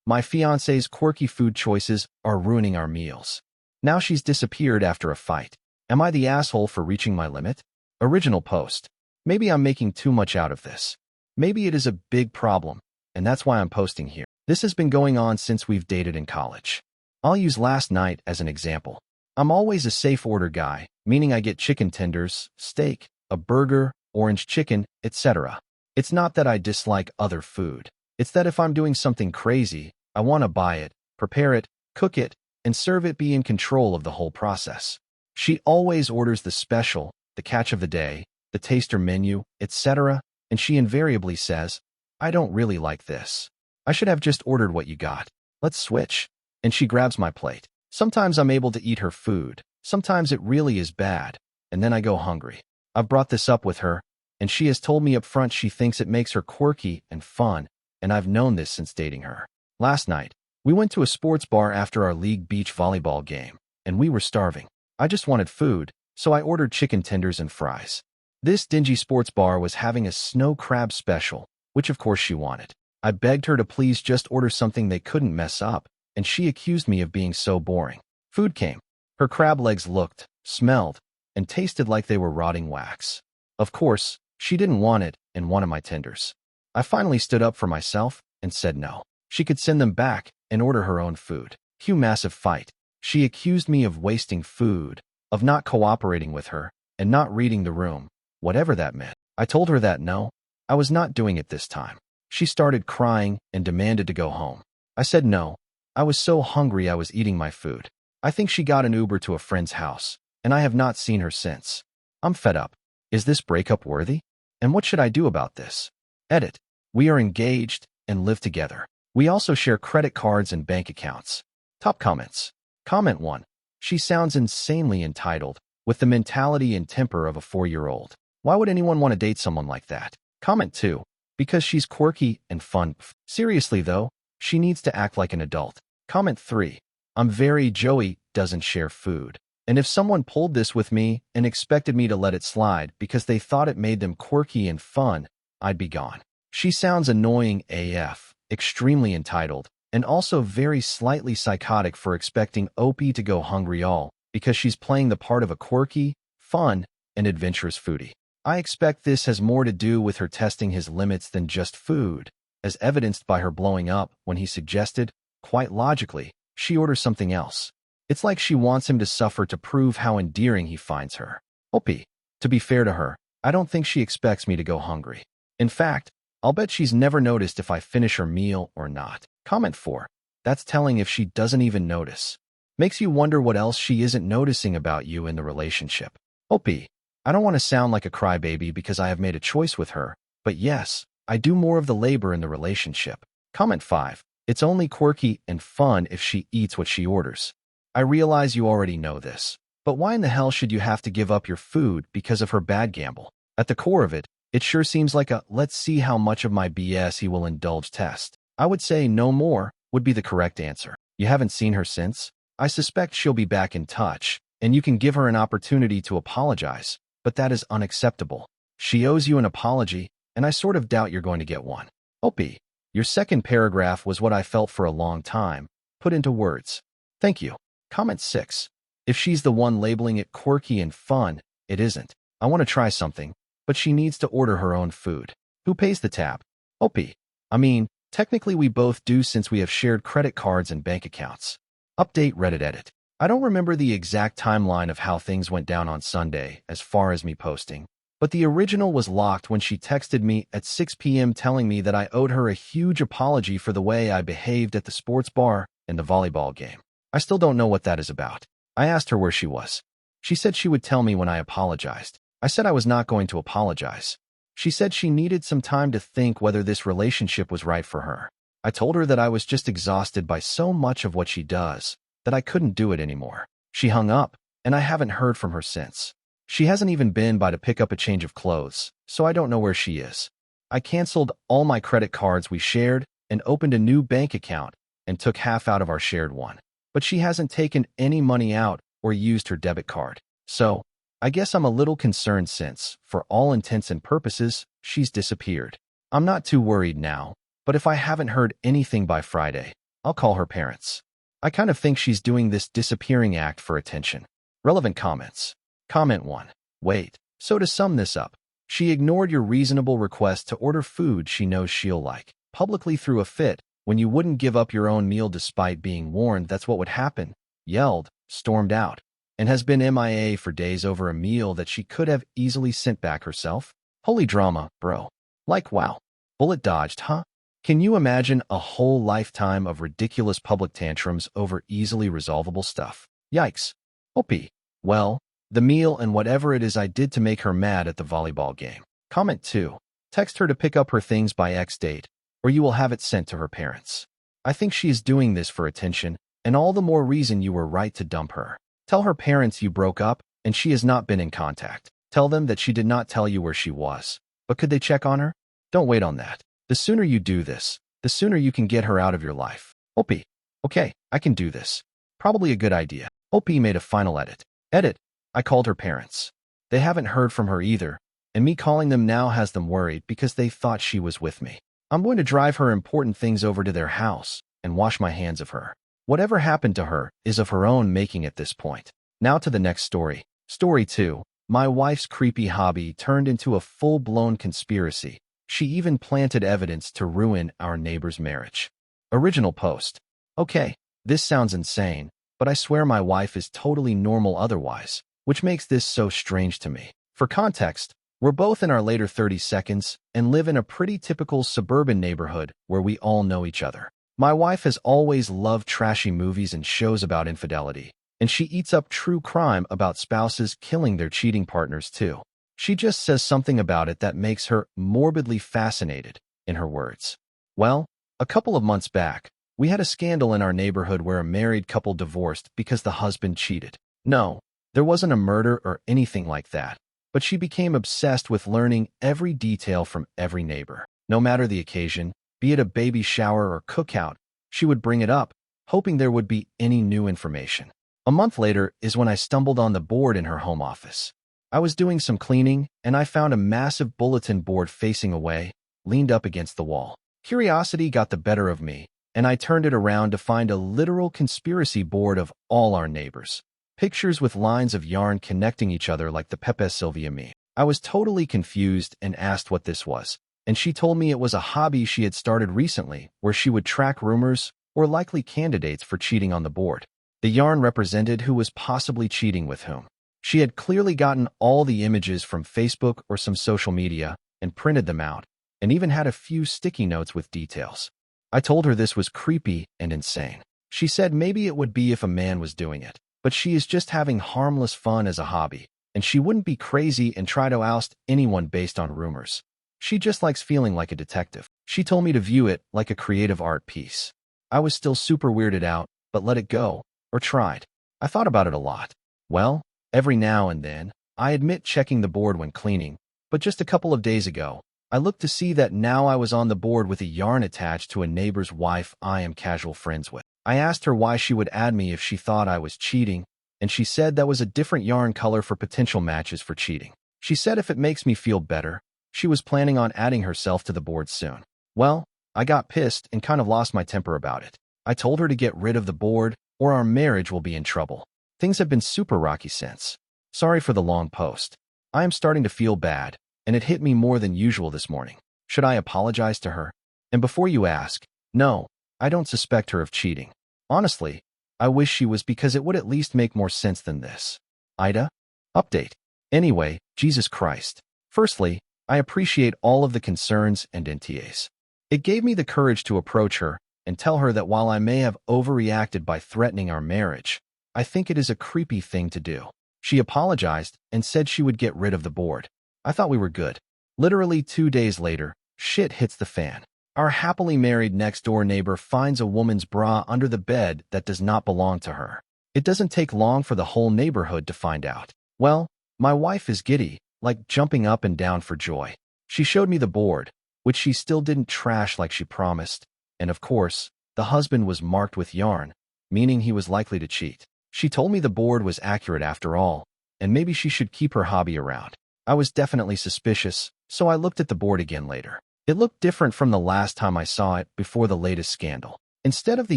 My fiance's quirky food choices are ruining our meals. Now she's disappeared after a fight. Am I the asshole for reaching my limit? Original post. Maybe I'm making too much out of this. Maybe it is a big problem, and that's why I'm posting here. This has been going on since we've dated in college. I'll use last night as an example. I'm always a safe order guy, meaning I get chicken tenders, steak, a burger, orange chicken, etc. It's not that I dislike other food. It's that if I'm doing something crazy, I want to buy it, prepare it, cook it, and serve it, be in control of the whole process. She always orders the special, the catch of the day, the taster menu, etc., and she invariably says, I don't really like this. I should have just ordered what you got. Let's switch. And she grabs my plate. Sometimes I'm able to eat her food. Sometimes it really is bad, and then I go hungry. I've brought this up with her, and she has told me up front she thinks it makes her quirky and fun, and I've known this since dating her. Last night, we went to a sports bar after our league beach volleyball game, and we were starving. I just wanted food, so I ordered chicken tenders and fries. This dingy sports bar was having a snow crab special, which of course she wanted. I begged her to please just order something they couldn't mess up, and she accused me of being so boring. Food came. Her crab legs looked, smelled, and tasted like they were rotting wax. Of course, she didn't want it and wanted my tenders. I finally stood up for myself and said no. She could send them back and order her own food. Cue massive fight. She accused me of wasting food, of not cooperating with her, and not reading the room, whatever that meant. I told her that no, I was not doing it this time. She started crying and demanded to go home. I said no. I was so hungry I was eating my food. I think she got an Uber to a friend's house, and I have not seen her since. I'm fed up. Is this breakup worthy? And what should I do about this? Edit. We are engaged and live together. We also share credit cards and bank accounts. Top comments. Comment 1. She sounds insanely entitled, with the mentality and temper of a 4-year-old. Why would anyone want to date someone like that? Comment 2. Because she's quirky and fun. Seriously though, she needs to act like an adult. Comment 3. I'm very Joey doesn't share food. And if someone pulled this with me and expected me to let it slide because they thought it made them quirky and fun, I'd be gone. She sounds annoying AF, extremely entitled, and also very slightly psychotic for expecting Opie to go hungry all because she's playing the part of a quirky, fun, and adventurous foodie. I expect this has more to do with her testing his limits than just food, as evidenced by her blowing up when he suggested, quite logically, she orders something else. It's like she wants him to suffer to prove how endearing he finds her. Opie. To be fair to her, I don't think she expects me to go hungry. In fact, I'll bet she's never noticed if I finish her meal or not. Comment 4. That's telling if she doesn't even notice. Makes you wonder what else she isn't noticing about you in the relationship. Opie. I don't want to sound like a crybaby because I have made a choice with her, but yes, I do more of the labor in the relationship. Comment 5. It's only quirky and fun if she eats what she orders. I realize you already know this, but why in the hell should you have to give up your food because of her bad gamble? At the core of it, it sure seems like a let's see how much of my BS he will indulge test. I would say no more would be the correct answer. You haven't seen her since? I suspect she'll be back in touch, and you can give her an opportunity to apologize, but that is unacceptable. She owes you an apology, and I sort of doubt you're going to get one. Opie. Your second paragraph was what I felt for a long time, put into words. Thank you. Comment 6. If she's the one labeling it quirky and fun, it isn't. I want to try something, but she needs to order her own food. Who pays the tab? Opie. I mean, technically we both do since we have shared credit cards and bank accounts. Update Reddit edit. I don't remember the exact timeline of how things went down on Sunday as far as me posting, but the original was locked when she texted me at 6 p.m. telling me that I owed her a huge apology for the way I behaved at the sports bar and the volleyball game. I still don't know what that is about. I asked her where she was. She said she would tell me when I apologized. I said I was not going to apologize. She said she needed some time to think whether this relationship was right for her. I told her that I was just exhausted by so much of what she does, that I couldn't do it anymore. She hung up, and I haven't heard from her since. She hasn't even been by to pick up a change of clothes, so I don't know where she is. I canceled all my credit cards we shared and opened a new bank account and took half out of our shared one. But she hasn't taken any money out or used her debit card. So, I guess I'm a little concerned since, for all intents and purposes, she's disappeared. I'm not too worried now, but if I haven't heard anything by Friday, I'll call her parents. I kind of think she's doing this disappearing act for attention. Relevant comments. Comment 1. Wait, so to sum this up, she ignored your reasonable request to order food she knows she'll like, publicly threw a fit when you wouldn't give up your own meal despite being warned that's what would happen, yelled, stormed out, and has been MIA for days over a meal that she could have easily sent back herself? Holy drama, bro. Like, wow. Bullet dodged, huh? Can you imagine a whole lifetime of ridiculous public tantrums over easily resolvable stuff? Yikes. Opie. Well, the meal and whatever it is I did to make her mad at the volleyball game. Comment 2. Text her to pick up her things by X date, or you will have it sent to her parents. I think she is doing this for attention, and all the more reason you were right to dump her. Tell her parents you broke up, and she has not been in contact. Tell them that she did not tell you where she was. But could they check on her? Don't wait on that. The sooner you do this, the sooner you can get her out of your life. Opie. Okay, I can do this. Probably a good idea. Opie made a final edit. Edit. I called her parents. They haven't heard from her either, and me calling them now has them worried because they thought she was with me. I'm going to drive her important things over to their house and wash my hands of her. Whatever happened to her is of her own making at this point. Now to the next story. Story 2. My wife's creepy hobby turned into a full-blown conspiracy. She even planted evidence to ruin our neighbor's marriage. Original post. Okay, this sounds insane, but I swear my wife is totally normal otherwise, which makes this so strange to me. For context, we're both in our later 30s and live in a pretty typical suburban neighborhood where we all know each other. My wife has always loved trashy movies and shows about infidelity, and she eats up true crime about spouses killing their cheating partners too. She just says something about it that makes her morbidly fascinated, in her words. Well, a couple of months back, we had a scandal in our neighborhood where a married couple divorced because the husband cheated. No, there wasn't a murder or anything like that, but she became obsessed with learning every detail from every neighbor. No matter the occasion, be it a baby shower or cookout, she would bring it up, hoping there would be any new information. A month later is when I stumbled on the board in her home office. I was doing some cleaning, and I found a massive bulletin board facing away, leaned up against the wall. Curiosity got the better of me, and I turned it around to find a literal conspiracy board of all our neighbors. Pictures with lines of yarn connecting each other like the Pepe Sylvia meme. I was totally confused and asked what this was, and she told me it was a hobby she had started recently where she would track rumors or likely candidates for cheating on the board. The yarn represented who was possibly cheating with whom. She had clearly gotten all the images from Facebook or some social media and printed them out, and even had a few sticky notes with details. I told her this was creepy and insane. She said maybe it would be if a man was doing it, but she is just having harmless fun as a hobby, and she wouldn't be crazy and try to oust anyone based on rumors. She just likes feeling like a detective. She told me to view it like a creative art piece. I was still super weirded out, but let it go, or tried. I thought about it a lot. Well, every now and then, I admit checking the board when cleaning, but just a couple of days ago, I looked to see that now I was on the board with a yarn attached to a neighbor's wife I am casual friends with. I asked her why she would add me if she thought I was cheating, and she said that was a different yarn color for potential matches for cheating. She said if it makes me feel better, she was planning on adding herself to the board soon. Well, I got pissed and kind of lost my temper about it. I told her to get rid of the board, or our marriage will be in trouble. Things have been super rocky since. Sorry for the long post. I am starting to feel bad, and it hit me more than usual this morning. Should I apologize to her? And before you ask, no, I don't suspect her of cheating. Honestly, I wish she was because it would at least make more sense than this. Ida? Update. Anyway, Jesus Christ. Firstly, I appreciate all of the concerns and NTAs. It gave me the courage to approach her and tell her that while I may have overreacted by threatening our marriage, I think it is a creepy thing to do. She apologized and said she would get rid of the board. I thought we were good. Literally 2 days later, shit hits the fan. Our happily married next-door neighbor finds a woman's bra under the bed that does not belong to her. It doesn't take long for the whole neighborhood to find out. Well, my wife is giddy, like jumping up and down for joy. She showed me the board, which she still didn't trash like she promised, and of course, the husband was marked with yarn, meaning he was likely to cheat. She told me the board was accurate after all, and maybe she should keep her hobby around. I was definitely suspicious, so I looked at the board again later. It looked different from the last time I saw it before the latest scandal. Instead of the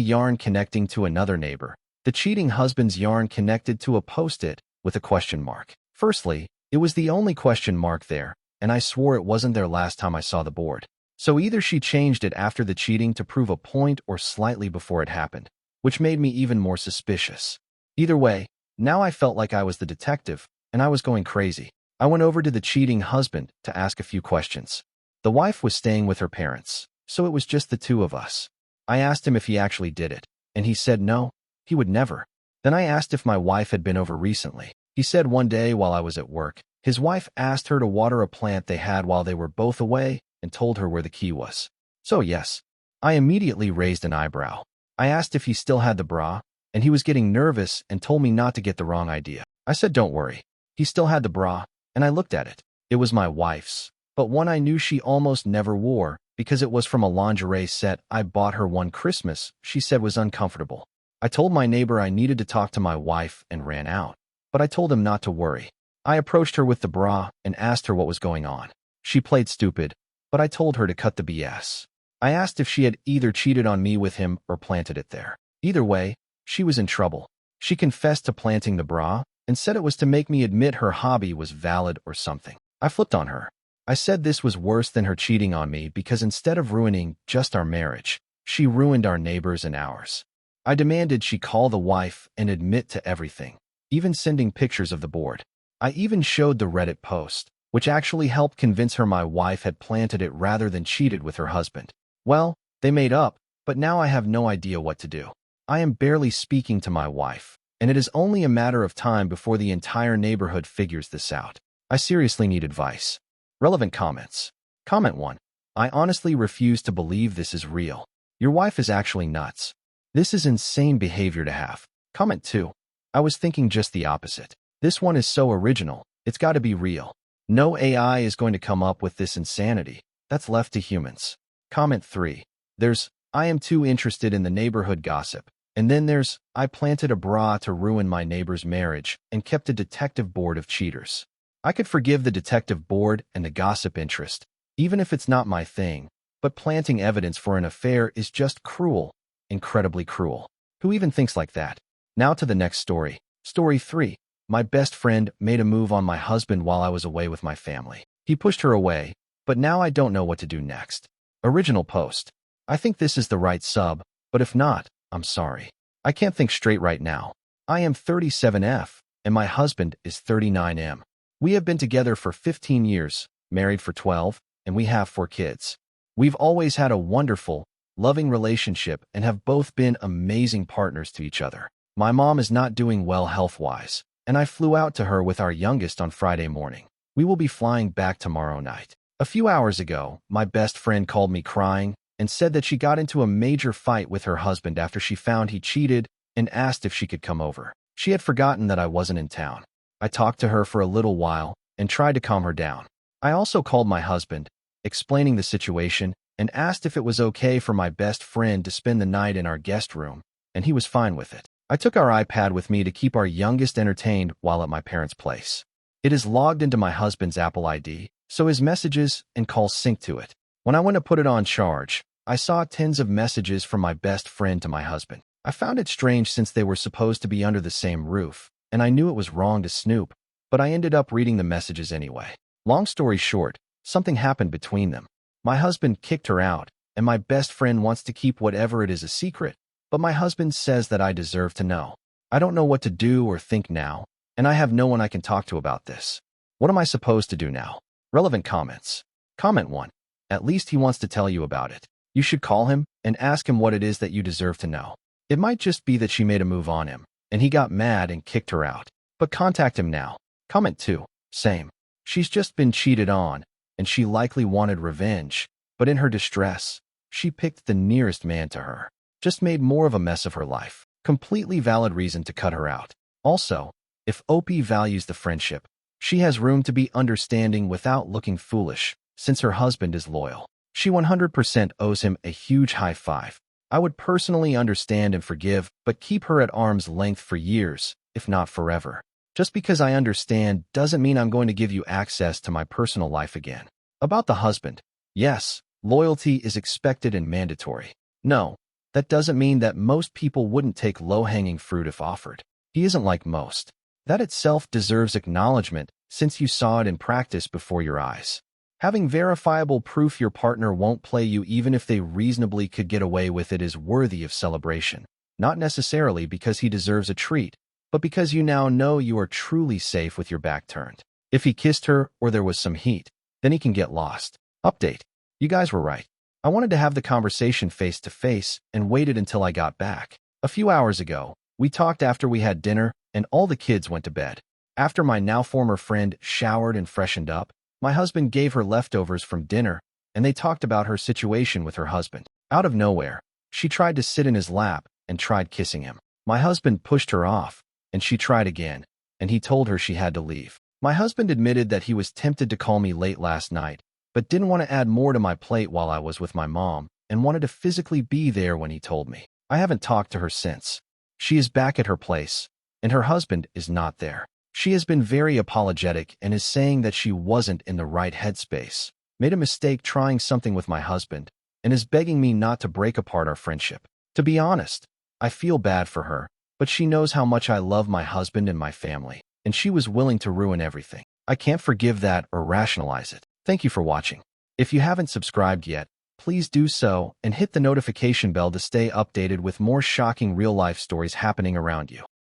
yarn connecting to another neighbor, the cheating husband's yarn connected to a post-it with a question mark. Firstly, it was the only question mark there, and I swore it wasn't there last time I saw the board. So either she changed it after the cheating to prove a point or slightly before it happened, which made me even more suspicious. Either way, now I felt like I was the detective, and I was going crazy. I went over to the cheating husband to ask a few questions. The wife was staying with her parents, so it was just the two of us. I asked him if he actually did it, and he said no, he would never. Then I asked if my wife had been over recently. He said one day while I was at work, his wife asked her to water a plant they had while they were both away and told her where the key was. So yes, I immediately raised an eyebrow. I asked if he still had the bra, and he was getting nervous and told me not to get the wrong idea. I said don't worry. He still had the bra, and I looked at it. It was my wife's, but one I knew she almost never wore because it was from a lingerie set I bought her one Christmas she said was uncomfortable. I told my neighbor I needed to talk to my wife and ran out, but I told him not to worry. I approached her with the bra and asked her what was going on. She played stupid, but I told her to cut the BS. I asked if she had either cheated on me with him or planted it there. Either way, she was in trouble. She confessed to planting the bra and said it was to make me admit her hobby was valid or something. I flipped on her. I said this was worse than her cheating on me because instead of ruining just our marriage, she ruined our neighbors and ours. I demanded she call the wife and admit to everything, even sending pictures of the board. I even showed the Reddit post, which actually helped convince her my wife had planted it rather than cheated with her husband. Well, they made up, but now I have no idea what to do. I am barely speaking to my wife, and it is only a matter of time before the entire neighborhood figures this out. I seriously need advice. Relevant comments. Comment 1. I honestly refuse to believe this is real. Your wife is actually nuts. This is insane behavior to have. Comment 2. I was thinking just the opposite. This one is so original, it's got to be real. No AI is going to come up with this insanity. That's left to humans. Comment 3. There's, I am too interested in the neighborhood gossip. And then there's, I planted a bra to ruin my neighbor's marriage and kept a detective board of cheaters. I could forgive the detective board and the gossip interest, even if it's not my thing, but planting evidence for an affair is just cruel, incredibly cruel. Who even thinks like that? Now to the next story. Story 3. My best friend made a move on my husband while I was away with my family. He pushed her away, but now I don't know what to do next. Original post. I think this is the right sub, but if not, I'm sorry. I can't think straight right now. I am 37F, and my husband is 39M. We have been together for 15 years, married for 12, and we have 4 kids. We've always had a wonderful, loving relationship and have both been amazing partners to each other. My mom is not doing well health-wise, and I flew out to her with our youngest on Friday morning. We will be flying back tomorrow night. A few hours ago, my best friend called me crying and said that she got into a major fight with her husband after she found he cheated and asked if she could come over. She had forgotten that I wasn't in town. I talked to her for a little while and tried to calm her down. I also called my husband, explaining the situation, and asked if it was okay for my best friend to spend the night in our guest room, and he was fine with it. I took our iPad with me to keep our youngest entertained while at my parents' place. It is logged into my husband's Apple ID, so his messages and calls sync to it. When I went to put it on charge, I saw tens of messages from my best friend to my husband. I found it strange since they were supposed to be under the same roof, and I knew it was wrong to snoop, but I ended up reading the messages anyway. Long story short, something happened between them. My husband kicked her out, and my best friend wants to keep whatever it is a secret, but my husband says that I deserve to know. I don't know what to do or think now, and I have no one I can talk to about this. What am I supposed to do now? Relevant comments. Comment 1. At least he wants to tell you about it. You should call him and ask him what it is that you deserve to know. It might just be that she made a move on him, and he got mad and kicked her out. But contact him now. Comment 2. Same. She's just been cheated on, and she likely wanted revenge, but in her distress, she picked the nearest man to her. Just made more of a mess of her life. Completely valid reason to cut her out. Also, if OP values the friendship, she has room to be understanding without looking foolish, since her husband is loyal. She 100% owes him a huge high five. I would personally understand and forgive, but keep her at arm's length for years, if not forever. Just because I understand doesn't mean I'm going to give you access to my personal life again. About the husband. Yes, loyalty is expected and mandatory. No, That doesn't mean that most people wouldn't take low-hanging fruit if offered. He isn't like most. That itself deserves acknowledgement since you saw it in practice before your eyes. Having verifiable proof your partner won't play you even if they reasonably could get away with it is worthy of celebration. Not necessarily because he deserves a treat, but because you now know you are truly safe with your back turned. If he kissed her or there was some heat, then he can get lost. Update. You guys were right. I wanted to have the conversation face to face and waited until I got back. A few hours ago, we talked after we had dinner and all the kids went to bed. After my now former friend showered and freshened up, my husband gave her leftovers from dinner and they talked about her situation with her husband. Out of nowhere, she tried to sit in his lap and tried kissing him. My husband pushed her off and she tried again, and he told her she had to leave. My husband admitted that he was tempted to call me late last night, but didn't want to add more to my plate while I was with my mom and wanted to physically be there when he told me. I haven't talked to her since. She is back at her place, and her husband is not there. She has been very apologetic and is saying that she wasn't in the right headspace, made a mistake trying something with my husband, and is begging me not to break apart our friendship. To be honest, I feel bad for her, but she knows how much I love my husband and my family, and she was willing to ruin everything. I can't forgive that or rationalize it. Thank you for watching. If you haven't subscribed yet, please do so and hit the notification bell to stay updated with more shocking real-life stories happening around you.